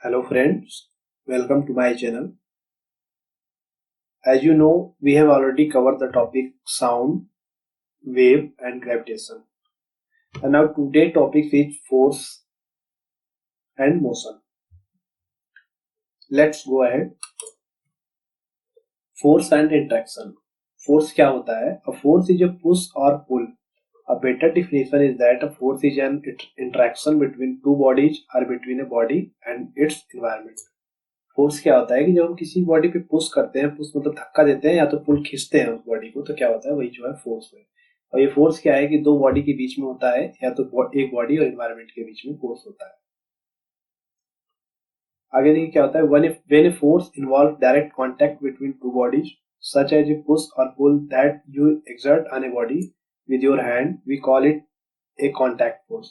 Hello friends, welcome to my channel. As you know, we have already covered the topic sound, wave and gravitation. And now today topic is force and motion. Let's go ahead. Force and interaction. Force क्या होता है? A force is a push or pull. A better definition is that a force is an interaction between two bodies or between a body and its environment. Force क्या होता है कि जब हम किसी बॉडी पे पुश करते हैं, पुश मतलब धक्का देते हैं या तो पुल खींचते हैं उस बॉडी को, तो क्या होता है, वही जो है फोर्स है। और ये फोर्स क्या है कि दो बॉडी के बीच में होता है या तो एक बॉडी और एनवायरनमेंट के बीच में फोर्स होता है। आगे देखिए क्या होता है, when a force involve direct contact between two bodies such as a push और pull that you exert on a body with your hand, we call it a contact force.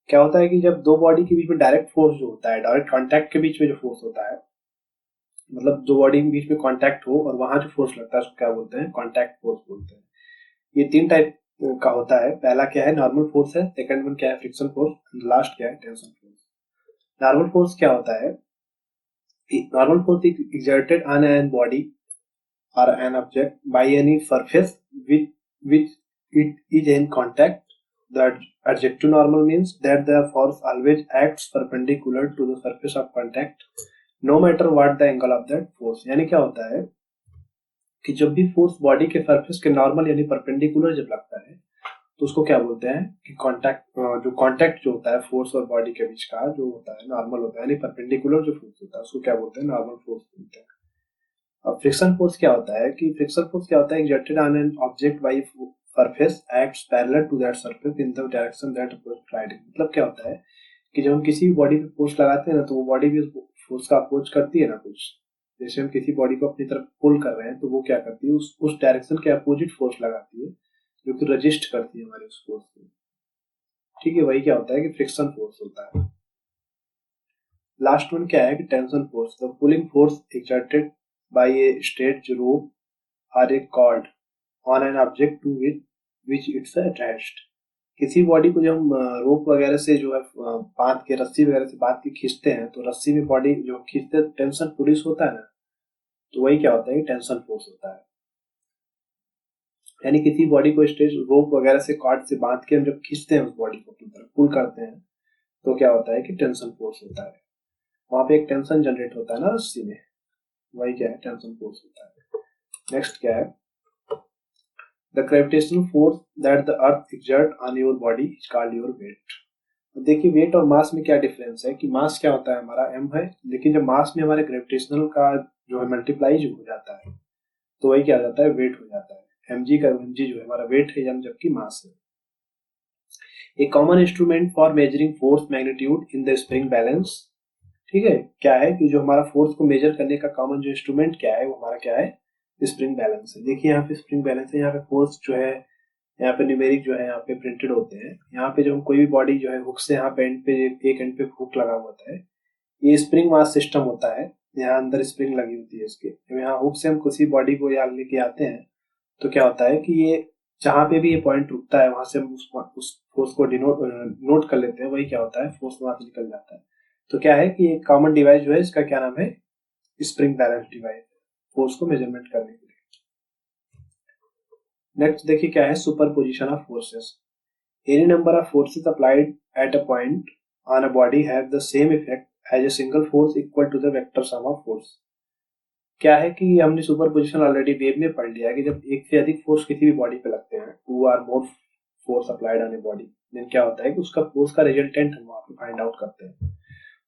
क्या होता है कि जब दो बॉडी के बीच में डायरेक्ट फोर्स जो होता है, डायरेक्ट कॉन्टैक्ट के बीच में जो फोर्स होता है, मतलब दो बॉडी के बीच में कांटेक्ट हो और वहां जो फोर्स लगता है उसको क्या बोलते हैं, कांटेक्ट फोर्स बोलते हैं। ये तीन टाइप का होता है। पहला क्या है, नॉर्मल फोर्स है। सेकंड वन क्या है, फ्रिक्शन फोर्स। लास्ट क्या है, टेंशन फोर्स। नॉर्मल फोर्स क्या होता है, normal force is exerted on an body और an object by any surface which it is in contact. The adjective normal means that the force always acts perpendicular to the surface of contact no matter what the angle of that force। यानी क्या होता है कि जब भी force body के surface के normal यानी परपेंडिकुलर जब लगता है तो उसको क्या बोलते हैं कि कांटेक्ट जो होता है फोर्स और बॉडी के बीच का जो होता है नॉर्मल होता है, यानी परपेंडिकुलर जो फोर्स होता है उसको क्या बोलते हैं, नॉर्मल फोर्स बोलते हैं। अब फ्रिक्शन फोर्स क्या होता है कि फ्रिक्शन फोर्स क्या होता है, exerted on an object by surface acts parallel to that surface in the direction that sliding. मतलब क्या होता है कि जब हम किसी भी बॉडी पे फोर्स लगाते हैं ना, तो वो बॉडी भी उस फोर्स का अपोज करती है ना। कुछ जैसे हम किसी बॉडी को अपनी तरफ पुल कर रहे हैं तो वो क्या करती है, उस डायरेक्शन के अपोजिट फोर्स लगाती है जो कि रजिस्ट करती है हमारे उस फोर्स को। ठीक है, वही क्या होता है कि फ्रिक्शन फोर्स होता है। लास्ट वन क्या है कि tension force. The pulling force exerted by a straight rope और a cord on an object to which it's attached. किसी बॉडी को जब हम रोप वगैरह से जो है बांध के, रस्सी वगैरह से बांध के खींचते हैं तो रस्सी में बॉडी जो खींचते हैं टेंशन प्रोड्यूस होता है ना, तो वही क्या होता है, टेंशन फोर्स होता है। यानी किसी बॉडी को स्ट्रेच रोप वगैरह से, कॉर्ड से बांध के हम जब खींचते हैं उस बॉडी को अपनी तरफ पुल करते हैं तो क्या होता है कि टेंशन फोर्स होता है। वहां पे एक टेंशन जनरेट होता है ना रस्सी में, वही क्या है, टेंशन फोर्स होता है। नेक्स्ट क्या है, The gravitational force that the earth exert on your body is called your weight। देखिए वेट और मास में क्या डिफरेंस है कि मास क्या होता है हमारा m है, लेकिन जब मास में हमारे ग्रेविटेशनल का जो है मल्टीप्लाई हो जाता है तो वही क्या हो जाता है, वेट हो जाता है। mg का mg जो है हमारा वेट है, m जबकि मास है। A common instrument for measuring force magnitude in the spring balance. ठीक है, क्या है कि जो हमारा फोर्स को मेजर करने का कॉमन जो इंस्ट्रूमेंट क्या है वो हमारा क्या है, स्प्रिंग बैलेंस है। देखिए यहाँ पे स्प्रिंग बैलेंस है, यहाँ पे फोर्स जो है, यहाँ पे न्यूमेरिक जो है यहाँ पे प्रिंटेड होते हैं। यहाँ पे जब हम कोई भी बॉडी जो है हुक से यहाँ पे एंड पे, एक एंड पे हुक लगा हुआ होता है, ये स्प्रिंग मास सिस्टम होता है। यहाँ अंदर स्प्रिंग लगी होती है इसके, यहाँ हुक से हम किसी बॉडी को यहाँ लेके आते हैं तो क्या होता है कि ये जहाँ पे भी ये पॉइंट रुकता है वहां से हम उस फोर्स को नोट कर लेते हैं, वही क्या होता है, फोर्स वहां से निकल जाता है। तो क्या है कि एक कॉमन डिवाइस जो है इसका क्या नाम है, स्प्रिंग बैलेंस डिवाइस, फोर्स को मेजरमेंट करने के लिए। नेक्स्ट देखिए क्या है, superposition of forces. Any number of forces applied at a point on a body have the same effect as a single force equal to the vector sum of force. क्या है कि हमने सुपरपोजिशन ऑलरेडी वेव में पढ़ लिया है कि जब एक से अधिक फोर्स किसी भी बॉडी पे लगते हैं, two or more force applied on a body, then क्या होता है कि उसका फोर्स का रिजल्टेंट हम वहां पे फाइंड आउट करते हैं।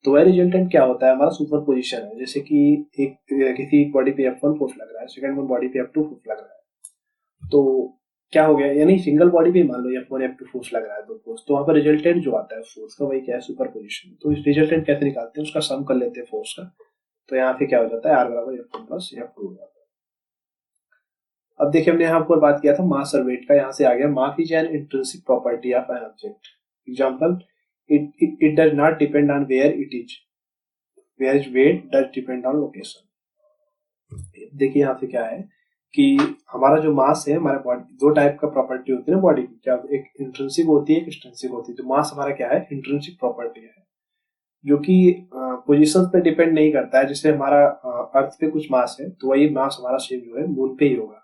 तो वह रिजल्टेंट क्या होता है, हमारा सुपरपोजिशन है। जैसे कि एक किसी बॉडी पे F1 फोर्स लग रहा है, सेकंड वन बॉडी पे F2 फोर्स लग रहा है, तो क्या हो गया, यानी सिंगल बॉडी पे मान लो F1 F2 फोर्स लग रहा है, दो फोर्स, तो वहां पर रिजल्टेंट जो आता है फोर्स का, वही क्या है, सुपरपोजिशन। तो इस रिजल्टेंट कैसे निकालते हैं, उसका सम कर लेते हैं फोर्स का, तो यहाँ पे क्या हो जाता है, R बराबर F1 प्लस F2 हो जाता है। अब देखिए हमने यहाँ पर बात किया था मास और वेट का, यहाँ से आ गया mass is an intrinsic property of an object. Example, it does not depend on where it is, whereas weight does depend on location। देखिए यहाँ से क्या है कि हमारा जो मास है, हमारे बॉडी दो टाइप का प्रॉपर्टी होती है ना बॉडी की, क्या एक इंट्रिंसिक होती है, एक एक्सट्रिंसिक होती है। तो मास हमारा क्या है, इंट्रिंसिक प्रॉपर्टी है, जो कि पोजीशन पे डिपेंड नहीं करता है। जैसे हमारा अर्थ पे कुछ मास है तो वही मास हमारा सेम जो है मून पे ही होगा।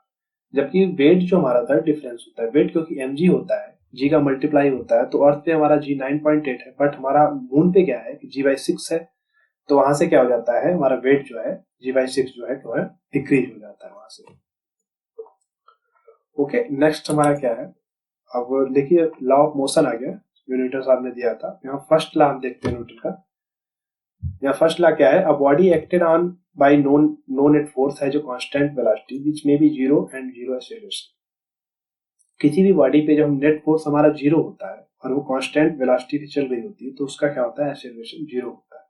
जबकि वेट जो हमारा था डिफरेंस होता है, वेट क्योंकि mg होता है, जी का मल्टीप्लाई होता है, तो अर्थ पे हमारा जी 9.8 है, बट हमारा मून पे क्या है कि जी/6 है। तो वहां से क्या हो जाता है, हमारा वेट जो है जी/6 जो है डिक्रीज हो जाता है वहां से। ओके, नेक्स्ट हमारा क्या है, अब देखिए लॉ ऑफ मोशन आ गया जो न्यूटन साहब ने दिया था। यहाँ फर्स्ट लॉ हम देखते हैं न्यूटन का। यहाँ फर्स्ट लॉ क्या है, a body acted on by no net force has a constant velocity which may be zero and zero acceleration. किसी भी बॉडी पे जब नेट फोर्स हमारा जीरो होता है और वो कांस्टेंट वेलोसिटी पे चल रही होती है तो उसका क्या होता है, एक्सेलरेशन जीरो होता है।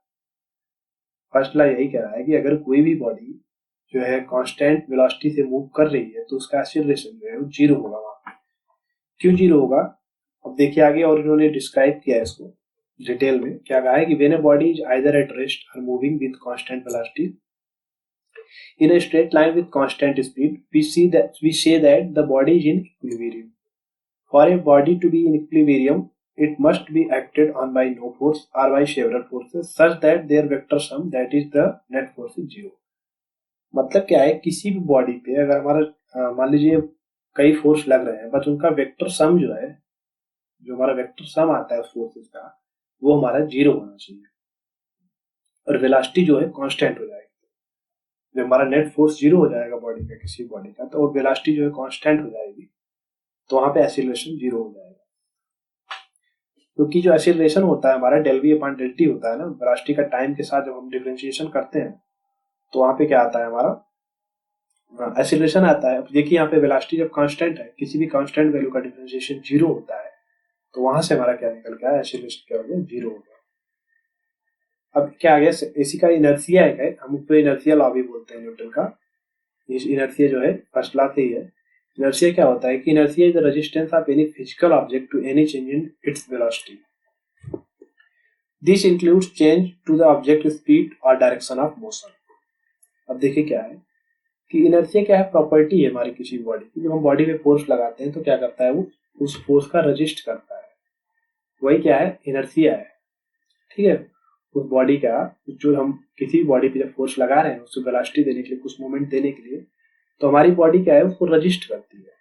फर्स्ट लॉ यही कह रहा है कि अगर कोई भी बॉडी जो है कांस्टेंट वेलोसिटी से मूव कर रही है तो उसका एक्सेलरेशन जो है वो जीरो होगा वहां पे। क्यों जीरो होगा, अब देखिए आगे, और इन्होंने डिस्क्राइब किया है इसको डिटेल में। क्या कहा है कि when a body is either at rest और moving with constant velocity in a straight line with constant speed, we say that the body is in equilibrium. For a body to be in equilibrium, it must be acted on by no force or by several forces such that their vector sum, that is the net force, is zero. मतलब क्या है, किसी भी body पे अगर हमारा मान लीजिए कई फोर्स लग रहे हैं, बट उनका वेक्टर सम जो है, जो हमारा वेक्टर सम आता है उस फोर्सेस का, वो हमारा जीरो होना चाहिए और वेलोसिटी जो है कांस्टेंट हो जाएगी। जब हमारा नेट फोर्स जीरो हो जाएगा बॉडी का, किसी बॉडी का, तो वेलोसिटी जो है कांस्टेंट हो जाएगी, तो वहां पे एक्सीलरेशन जीरो हो जाएगा। क्योंकि जो एक्सीलरेशन होता है हमारा del V upon del T होता है ना, वेलोसिटी का टाइम के साथ जब हम डिफरेंशिएशन करते हैं तो वहां पे क्या आता है, हमारा एक्सीलरेशन आता है। देखिए यहाँ पे वेलोसिटी जब कांस्टेंट है, किसी भी कांस्टेंट वैल्यू का डिफरेंशिएशन जीरो होता है, तो वहां से हमारा क्या निकल गया, एक्सीलरेशन क्या हो गया, जीरो हो गया। अब क्या आ गया, इसी का इनर्शिया है, हम उसको इनर्शिया लॉ भी बोलते हैं न्यूटन का। इनर्शिया जो है फर्स्ट लॉ से ही है। इनर्शिया क्या होता है कि inertia is the resistance of any physical object to any change in its velocity. This includes change to the object speed or direction of motion. अब देखिए क्या है कि इनर्शिया क्या है, प्रॉपर्टी है हमारी किसी बॉडी की। जब हम बॉडी पे फोर्स लगाते हैं तो क्या करता है, वो उस फोर्स का रजिस्ट करता है, वही क्या है, इनर्शिया है। ठीक है, उस बॉडी का, जो हम किसी भी बॉडी पे जब फोर्स लगा रहे हैं उसको वेलोसिटी देने के लिए, कुछ मोमेंट देने के लिए, तो हमारी बॉडी क्या है, उसको रजिस्ट करती है,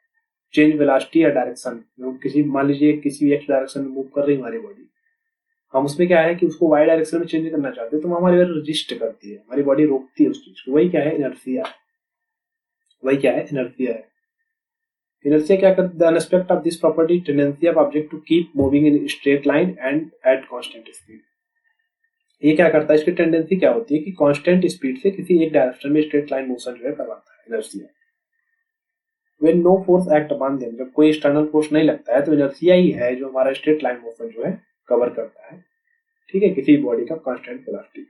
चेंज वेलोसिटी या डायरेक्शन। किसी, मान लीजिए किसी भी एक्स डायरेक्शन में मूव कर रही है हमारी बॉडी, हम उसमें क्या है कि उसको वाई डायरेक्शन में चेंज करना चाहते हैं, तो हमारी रजिस्ट करती है, हमारी बॉडी रोकती है उस चीज को, वही क्या है, इनर्शिया है। वही क्या है, इनर्शिया है। इनर्शिया क्या करती है, the aspect of this property tendency of object to keep moving in straight line and at constant speed. ये क्या करता है, इसकी टेंडेंसी क्या होती है कि कांस्टेंट स्पीड से किसी एक डायरेक्शन में स्ट्रेट लाइन मोशन जो है करवाता है, inertia. When no force act upon them, जब कोई एक्सटर्नल फोर्स नहीं लगता है तो इनर्शिया ही है जो हमारा स्ट्रेट लाइन मोशन जो है कवर करता है। ठीक है, किसी बॉडी का कांस्टेंट वेलोसिटी।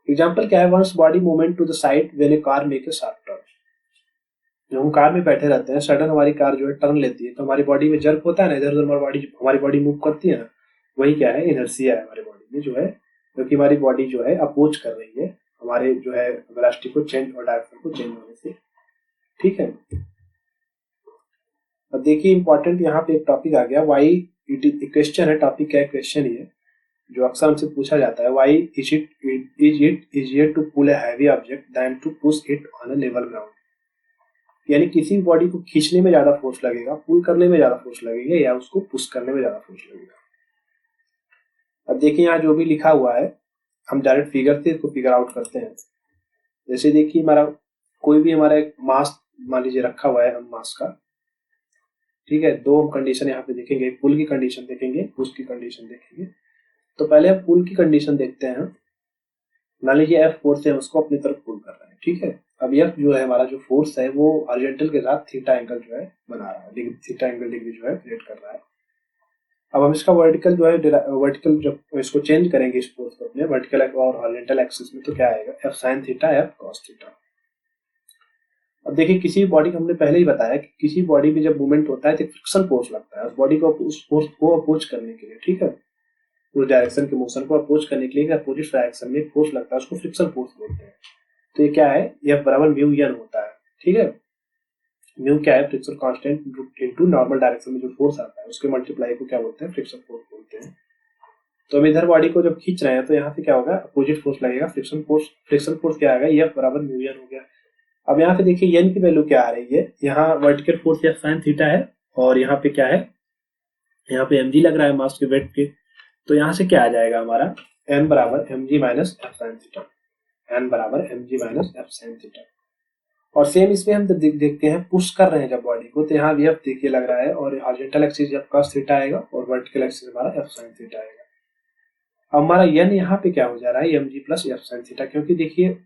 एग्जांपल क्या है, once body movement to the side when a car make a sharp turn. जब हम कार में बैठे रहते हैं, सडन हमारी कार जो है टर्न लेती है, तो हमारी बॉडी में जर्क होता है ना, इधर उधर हमारी बॉडी मूव करती है ना, वही क्या है, इनर्शिया है हमारी बॉडी में जो है, क्योंकि हमारी बॉडी जो है अपोज कर रही है हमारे जो है वेलोसिटी को चेंज और डायरेक्शन को चेंज होने से। ठीक है, अब देखिए इंपॉर्टेंट यहाँ पे एक टॉपिक आ गया, वाई इट इज, क्वेश्चन है, टॉपिक क्या है, क्वेश्चन ही है जो अक्सर हमसे पूछा जाता है, why is it easier to pull a heavy object than to push it on a level ground. यानी किसी बॉडी को खींचने में ज्यादा फोर्स लगेगा, पुल करने में ज्यादा फोर्स लगेगा, या उसको पुश करने में ज्यादा फोर्स लगेगा। अब देखिए यहाँ जो भी लिखा हुआ है, हम डायरेक्ट फिगर से इसको फिगर आउट करते हैं। जैसे देखिए हमारा कोई भी हमारा एक मास मान लीजिए रखा हुआ है, हम मास का, ठीक है, दो हम कंडीशन यहाँ पे देखेंगे, पुल की कंडीशन देखेंगे, पुश की कंडीशन देखेंगे। तो पहले हम पुल की कंडीशन देखते हैं। मान लीजिए एफ फोर्स है, उसको अपनी तरफ पुल कर रहे हैं। ठीक है, अब एफ जो है हमारा जो फोर्स है वो हॉरिजॉन्टल के साथ थीटा एंगल जो है बना रहा है, थीटा एंगल डिग्री जो है क्रिएट कर रहा है। अब हम इसका वर्टिकल जो है, वर्टिकल जब इसको चेंज करेंगे इस फोर्स को अपने वर्टिकल और हॉरिजॉन्टल एक्सिस में, तो क्या आएगा, F sine theta F cos theta. अब देखिए किसी भी बॉडी को हमने पहले ही बताया कि किसी बॉडी में जब मूवमेंट होता है तो फ्रिक्शन फोर्स लगता है उस बॉडी को, उस फोर्स को अपोज करने के लिए। ठीक है, उस डायरेक्शन के मोशन को अपोज करने के लिए अपोजिट डायरेक्शन में फोर्स लगता है, उसको फ्रिक्शन फोर्स बोलते हैं। तो ये क्या है, F बराबर म्यू एन होता है। ठीक है, म्यू क्या है, friction constant into normal direction में जो फोर्स आता है उसके मल्टीप्लाई को क्या बोलते हैं, फ्रिक्शन फोर्स बोलते हैं। तो हम इधर बॉडी को जब खींच रहे हैं तो यहाँ पे क्या होगा, अपोजिट फोर्स लगेगा, फ्रिक्शन फोर्स क्या आएगा, F बराबर म्यू एन हो गया। अब यहाँ पे देखिए एन की वैल्यू क्या आ रही है, यहाँ vertical force F sin theta है और यहाँ पे क्या है, यहाँ पे mg लग रहा है मास के वेट के, तो यहाँ से क्या आ जाएगा हमारा n बराबर mg minus F sine theta, n बराबर mg minus F sine theta. और सेम इसमें हम देखते हैं पुश कर रहे हैं जब बॉडी को, तो यहाँ भी F देखिए लग रहा है और हॉरिजॉन्टल एक्सिस जब cos थीटा आएगा और वर्टिकल एक्सिस हमारा F sin थीटा आएगा। अब हमारा n यहाँ पे क्या हो जा रहा है, mg plus F sin theta, क्योंकि देखिए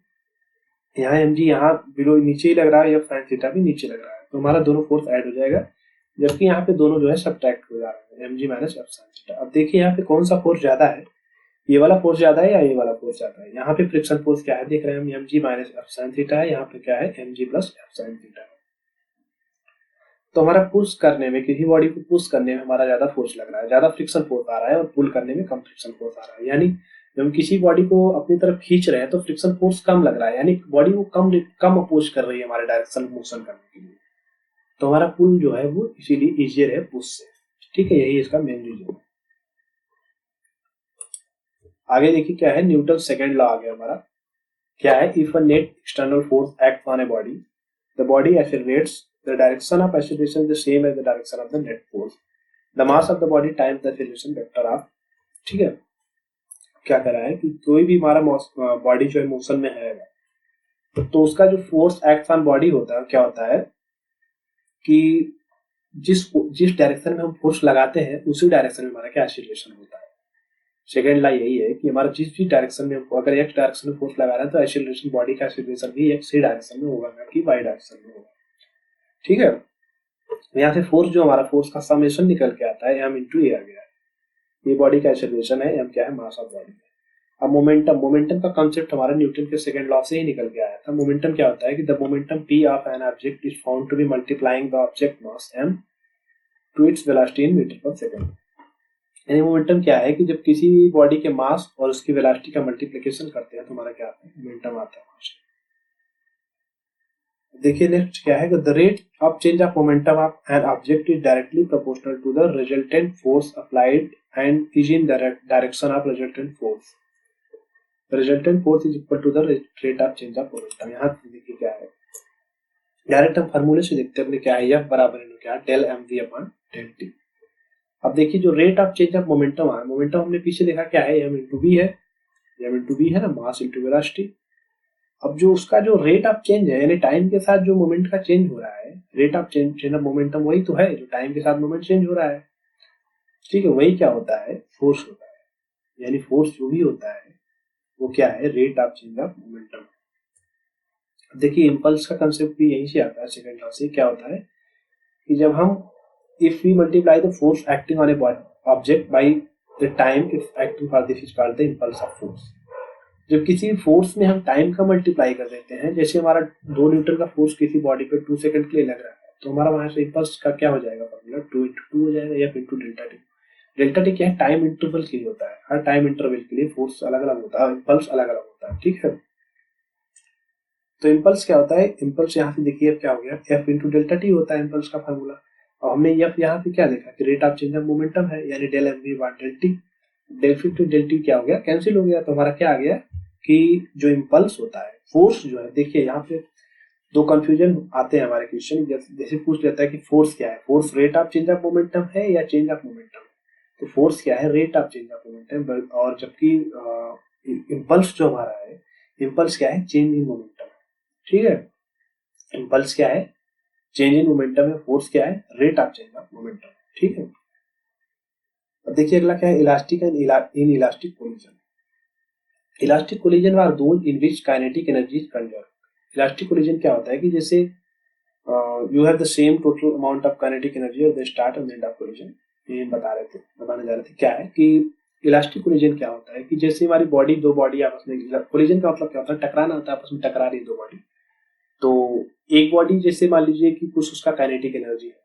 यहाँ mg यहाँ बिलो नीचे ही लग रहा है, F sin थीटा भी नीचे लग रहा है, तो हमारा दोनों फोर्स ऐड हो जाएगा, जबकि यहाँ पे दोनों जो है सब्ट्रैक्ट हो जा रहे हैं, mg minus F sin theta. अब देखिए यहाँ पे कौन सा फोर्स ज्यादा है, ये वाला फोर्स ज्यादा है या ये वाला फोर्स ज्यादा है। यहाँ पे फ्रिक्शन फोर्स क्या है देख रहे हैं हम, mg minus F sine theta है, यहाँ पे क्या है mg plus F sine theta है। तो हमारा पुश करने में, किसी बॉडी को पुश करने में हमारा ज्यादा फोर्स लग रहा है, ज्यादा फ्रिक्शन फोर्स आ रहा है, और पुल करने में कम फ्रिक्शन फोर्स आ रहा है। यानी जब हम किसी बॉडी को अपनी तरफ खींच रहे हैं तो फ्रिक्शन फोर्स कम लग रहा है, यानी बॉडी को कम अपोज कर रही है हमारे डायरेक्शन मोशन करने के लिए, तो हमारा पुल जो है वो इसीलिए इजियर है पुश से। ठीक है, यही इसका मेन रीजन है। आगे देखिए क्या है, न्यूटन सेकेंड लॉ आ गया हमारा, क्या है, if a net external force act on a body, the body accelerates, the direction of acceleration is the same as the direction of the net force, the mass of the body times the acceleration vector of. ठीक है, क्या कर रहा है कि कोई भी हमारा बॉडी जो है मोशन में है तो उसका जो फोर्स एक्ट ऑन बॉडी होता है, क्या होता है कि जिस डायरेक्शन में हम फोर्स लगाते हैं उसी डायरेक्शन में हमारा क्या एक्सेलरेशन होता है। सेकेंड ला यही है कि हमारा जिस भी डायरेक्शन में, अगर एक्स डायरेक्शन में फोर्स लगा रहे हैं तो एक्सेलरेशन बॉडी का एक्सेलरेशन भी एक्स ही डायरेक्शन में होगा, ना कि वाई डायरेक्शन में होगा। ठीक है, यहाँ से फोर्स जो हमारा फोर्स का समेशन निकल के आता है m इंटू ए आ गया है, ये बॉडी का एक्सेलरेशन है, m क्या है, मास ऑफ बॉडी है। अब मोमेंटम का कांसेप्ट हमारा न्यूटन के सेकंड लॉ से ही निकल के आया था। मोमेंटम क्या होता है कि the momentum p of an object is found to be multiplying the object mass m to its velocity in meter per second. यानी मोमेंटम क्या है कि जब किसी बॉडी के मास और उसकी वेलोसिटी का मल्टीप्लिकेशन करते हैं तो हमारा क्या आता है, मोमेंटम आता है। देखिए नेक्स्ट क्या है, the rate of change of momentum of an object is directly proportional to the resultant force applied and is in direction of resultant force. Resultant force is equal to the rate of change of momentum. यहाँ देखिए क्या है, direct हम फार्मूले से देखते हैं, क्या है, F बराबर है क्या, del mv upon del T. अब देखिए जो rate of change of momentum है, मोमेंटम हमने पीछे देखा क्या है, m इंटू बी है, m इंटू बी है ना, मास इंटू वेलोसिटी। अब जो उसका जो रेट ऑफ चेंज है, यानी टाइम के साथ जो मोमेंट का चेंज हो रहा है, rate of change of momentum वही तो है जो टाइम के साथ मोमेंट चेंज हो रहा है। ठीक है, वही क्या होता है, फोर्स होता है। यानी फोर्स जो भी होता है वो क्या है, rate of change of momentum. देखिए इम्पल्स का कंसेप्ट भी यहीं से आता है, सेकंड लॉ से। क्या होता है कि जब हम if we multiply the force acting on a object by the time it's acting for this is called the impulse of force। जब किसी फोर्स में हम टाइम का मल्टीप्लाई कर देते हैं, जैसे हमारा 2 न्यूटन का फोर्स किसी बॉडी पे 2 सेकंड के लिए लग रहा है, तो हमारा वहां से इंपल्स का क्या हो जाएगा फॉर्मूला, 2 इंटू 2 हो जाएगा, या into delta T. Delta T क्या है, टाइम इंटरवल के लिए होता है, हर टाइम इंटरवल के लिए फोर्स अलग अलग होता है, इंपल्स अलग अलग होता है। ठीक है, तो इंपल्स क्या होता है, इंपल्स यहाँ से देखिए क्या हो गया, एफ इंटू डेल्टा टी होता है इंपल्स का फॉर्मूला। और हमने यहाँ पे क्या देखा कि rate of change of momentum है, यानी del M V by del T, del fifty del T क्या हो गया, कैंसिल हो गया। तो हमारा क्या आ गया कि जो इंपल्स होता है, फोर्स जो है, देखिए यहाँ पे 2 कंफ्यूजन आते हैं हमारे क्वेश्चन, जैसे पूछ लेता है कि फोर्स क्या है, force rate of change of momentum है या चेंज ऑफ मोमेंटम। तो फोर्स क्या है, rate of change of momentum, और जबकि इंपल्स जो हमारा है, इंपल्स क्या है, चेंज इन मोमेंटम। ठीक है, इंपल्स क्या है, चेंज इन मोमेंटम है, फोर्स क्या है, rate of change of momentum. ठीक है, अब देखिए अगला क्या है, elastic and inelastic collision. Elastic collision are those in which kinetic energy is conserved. Elastic collision क्या होता है कि जैसे you have the same total amount of kinetic energy और the start and end of collision. ये बताने जा रहे थे क्या है कि इलास्टिक कोलिजन क्या होता है कि जैसे हमारी बॉडी, 2 बॉडी आपस में, कोलिजन का मतलब क्या होता है, टकराना होता है, आपस में टकरा रही है 2 बॉडी। तो एक बॉडी जैसे मान लीजिए कि कुछ उसका काइनेटिक एनर्जी है,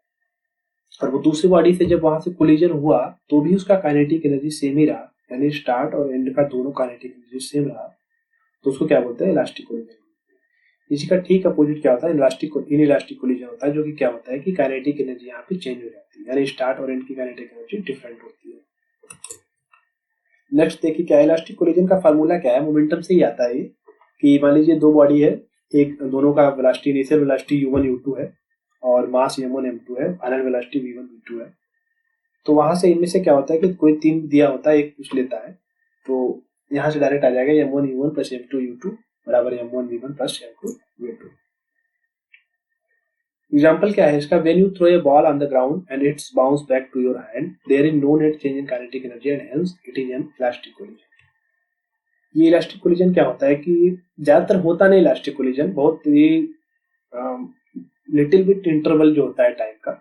और वो दूसरी बॉडी से जब वहां से कोलिजन हुआ तो भी उसका काइनेटिक एनर्जी सेम ही रहा, यानी स्टार्ट और एंड का दोनों काइनेटिक एनर्जी सेम रहा, तो उसको क्या बोलते हैं, इलास्टिक कोलिजन। इसी का ठीक अपोजिट क्या होता है, इनइलास्टिक कोलिजन होता है, जो कि क्या होता है कि काइनेटिक एनर्जी यहाँ पे चेंज हो जाती है, यानी स्टार्ट और एंड की काइनेटिक एनर्जी डिफरेंट होती है। नेक्स्ट देखिए क्या है, इलास्टिक कोलिजन का फार्मूला क्या है, मोमेंटम से ही आता है ये, कि मान लीजिए दो बॉडी है, एक दोनों का velocity, initial velocity u1 u2 है और मास m1 m2 है, फाइनल वेलोसिटी v1 v2 है। तो वहां से इनमें से क्या होता है कि कोई तीन दिया होता है, एक पूछ लेता है, तो यहाँ से डायरेक्ट आ जाएगा m1 u1 plus m2 u2 बराबर m1 v1 plus m2 v2। Example क्या है इसका, when you throw a ball on the ground and its bounce back to your hand, there is no net change in kinetic energy and hence it is an elastic collision. ये elastic collision क्या होता है कि ज्यादातर होता नहीं elastic collision, बहुत ही little bit interval जो होता है टाइम का,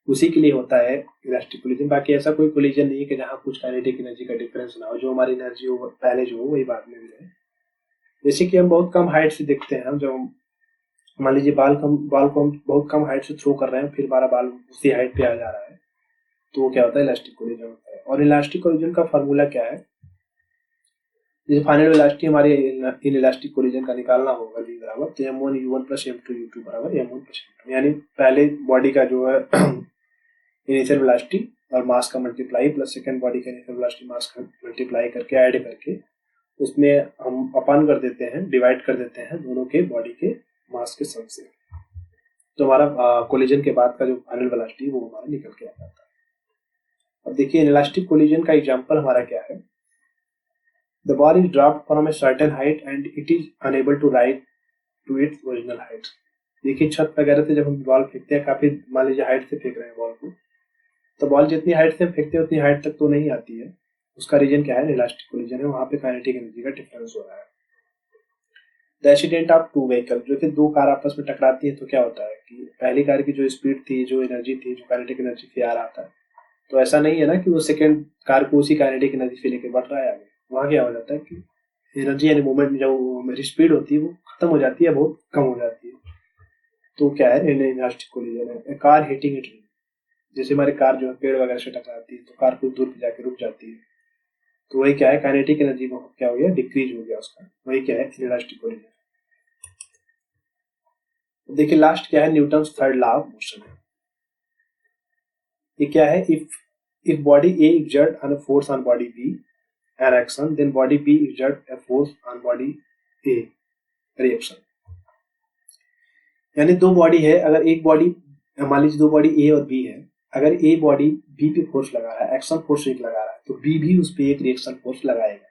उसी के लिए होता है इलास्टिक कोलिजन। बाकी ऐसा कोई कोलिजन नहीं है कि जहाँ कुछ काइनेटिक एनर्जी का डिफरेंस ना हो, जो हमारी एनर्जी हो पहले जो हो वही बाद में भी रहे। जैसे कि हम बहुत कम हाइट से देखते हैं, हम जब मान लीजिए बाल को हम बहुत कम हाइट से थ्रो कर रहे हैं, फिर हमारा बाल उसी हाइट पे आ जा रहा है, तो वो क्या होता है, इलास्टिक कोलिजन होता है। और इलास्टिक कोलिजन का फार्मूला क्या है, जैसे फाइनल वेलोसिटी हमारे इन इलास्टिक कोलिजन का निकालना होगा v बराबर, तो m1 u1 plus m2 u2 बराबर m1 प्लस m2, यानी पहले बॉडी का जो है इनिशियल वेलोसिटी और मास का मल्टीप्लाई प्लस सेकंड बॉडी का इनिशियल वेलोसिटी मास का मल्टीप्लाई करके ऐड करके उसमें हम अपन कर देते हैं, डिवाइड कर देते हैं दोनों के बॉडी के मास के सम से, तो हमारा कोलिजन के बाद का जो फाइनल वेलोसिटी वो हमारा निकल के आ जाता है। अब देखिए इलास्टिक कोलिजन का एग्जांपल हमारा क्या है, the ball is dropped from a certain height and it is unable to rise to its original height. देखिए छत वगैरह से जब हम बॉल फेंकते हैं, काफी मान लीजिए हाइट से फेंक रहे हैं बॉल को, तो बॉल जितनी हाइट से फेंकते हैं उतनी हाइट तक तो नहीं आती है, उसका रीजन क्या है, इलास्टिक कोलिजन है, वहां पे काइनेटिक एनर्जी का डिफरेंस हो रहा है। The accident of two vehicle, जो कि दो कार आपस में टकराती है, तो क्या होता है कि पहली कार की जो स्पीड थी, जो एनर्जी थी, जो काइनेटिक एनर्जी से आ रहा था, तो ऐसा नहीं है ना कि वो सेकंड कार को उसी काइनेटिक एनर्जी से लेकर बढ़ रहा है आगे, वहां क्या हो जाता है कि एनर्जी यानी मूवमेंट जो मेरी स्पीड होती है वो खत्म हो जाती है, बहुत कम हो जाती है, तो क्या है, इलास्टिक कोलिजन है। कार हिटिंग इट, जैसे हमारी कार जो है पेड़ वगैरह से टकराती है तो कार कुछ दूर पे जाके रुक जाती है, तो वही क्या है, काइनेटिक एनर्जी में क्या हो गया, डिक्रीज हो गया उसका, वही क्या है, इलास्टिक कोलिजन। देखिए लास्ट क्या है, Newton third law of motion है। ये क्या है, if body A exert a force on body B an action, then body B exert a force on body A reaction। यानी दो बॉडी है, अगर एक बॉडी मान लीजिए दो बॉडी ए और बी है, अगर ए बॉडी बी पे फोर्स लगा रहा है, एक्शन फोर्स एक लगा रहा है, तो बी भी उस पर एक रिएक्शन फोर्स लगाएगा,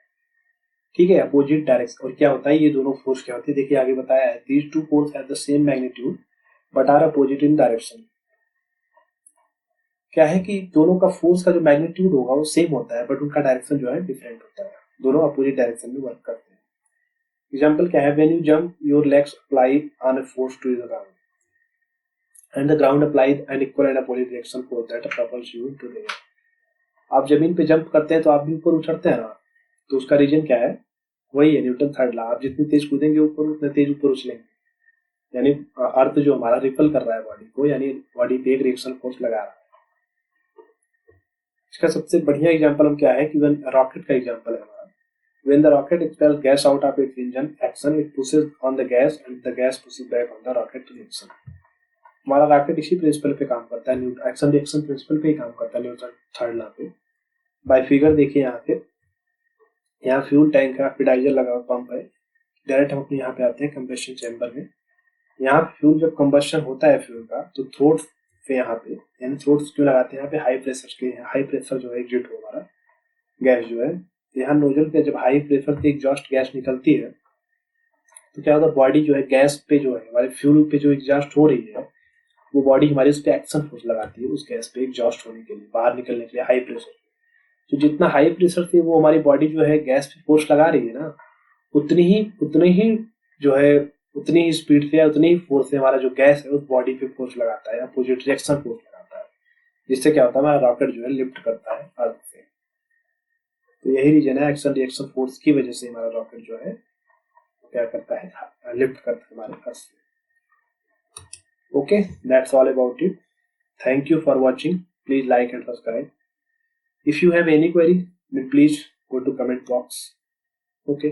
ठीक है, अपोजिट डायरेक्शन। और क्या होता है, ये दोनों फोर्स क्या होते हैं, देखिए आगे बताया है, these two force have the same magnitude but are opposite in direction. क्या है कि दोनों का फोर्स का जो मैग्नीट्यूड होगा वो सेम होता है, बट उनका डायरेक्शन जो है डिफरेंट होता है, दोनों अपोजिट डायरेक्शन में वर्क करते हैं। एग्जाम्पल क्या है, when you jump your legs apply on a force to the ground and the ground applied an equal and opposite reaction force that propels you into the air। आप जमीन पे jump करते हैं तो आप भी ऊपर उछलते हैं ना, तो उसका रीजन क्या है, वही है न्यूटन थर्ड लॉ, आप जितनी तेज कूदेंगे ऊपर उतने तेज ऊपर उछलेंगे, यानी अर्थ जो हमारा रिपल कर रहा है बॉडी को, यानी बॉडी पे एक रिएक्शन फोर्स लगा रहा है। इसका सबसे बढ़िया एग्जांपल हम क्या है कि रॉकेट का एग्जांपल है हमारा, when the rocket expels gas out of its engine action, it pushes on the gas and the gas pushes back on the rocket reaction. हमारा रॉकेट इसी प्रिंसिपल पे काम करता है, एक्शन रिएक्शन प्रिंसिपल पे ही काम करता है, न्यूटन थर्ड लॉ पे। बाय फिगर देखिए यहाँ पे, यहाँ फ्यूल टैंक है, ऑक्सीडाइजर लगा हुआ पंप है, डायरेक्ट हम अपने यहाँ पे आते हैं कंबेशन चैम्बर में। यहाँ फ्यूल जब कंबशन होता है फ्यूल का, तो थ्रोट पे यहाँ पे, यानी थ्रोट्स क्यों लगाते हैं यहाँ पे, हाई प्रेशर के, हाई प्रेशर जो है एग्जिट हो हमारा गैस जो है, यहाँ नोजल पे जब हाई प्रेशर से एग्जॉस्ट गैस निकलती है, तो क्या होता है, बॉडी जो है गैस पे जो है हमारे फ्यूल पे जो एग्जॉस्ट हो रही है, वो बॉडी हमारी उस पर एक्शन फोर्स लगाती है उस गैस पे एग्जॉस्ट होने के लिए, बाहर निकलने के लिए हाई प्रेशर। तो जितना हाई प्रेशर से वो हमारी बॉडी जो है गैस पे फोर्स लगा रही है ना, उतनी ही जो है, उतनी ही स्पीड से या उतनी ही फोर्स से हमारा जो गैस है उस बॉडी पे फोर्स लगाता है, अपोजिट रिएक्शन फोर्स लगाता है, जिससे क्या होता है, हमारा रॉकेट जो है लिफ्ट करता है अर्थ से। तो यही रीजन है, एक्शन रिएक्शन फोर्स की वजह से हमारा रॉकेट जो है क्या करता है, लिफ्ट करता है हमारे अर्थ से। Okay, that's all about it. Thank you for watching, please like and subscribe. If you have any query, then please go to comment box. Okay.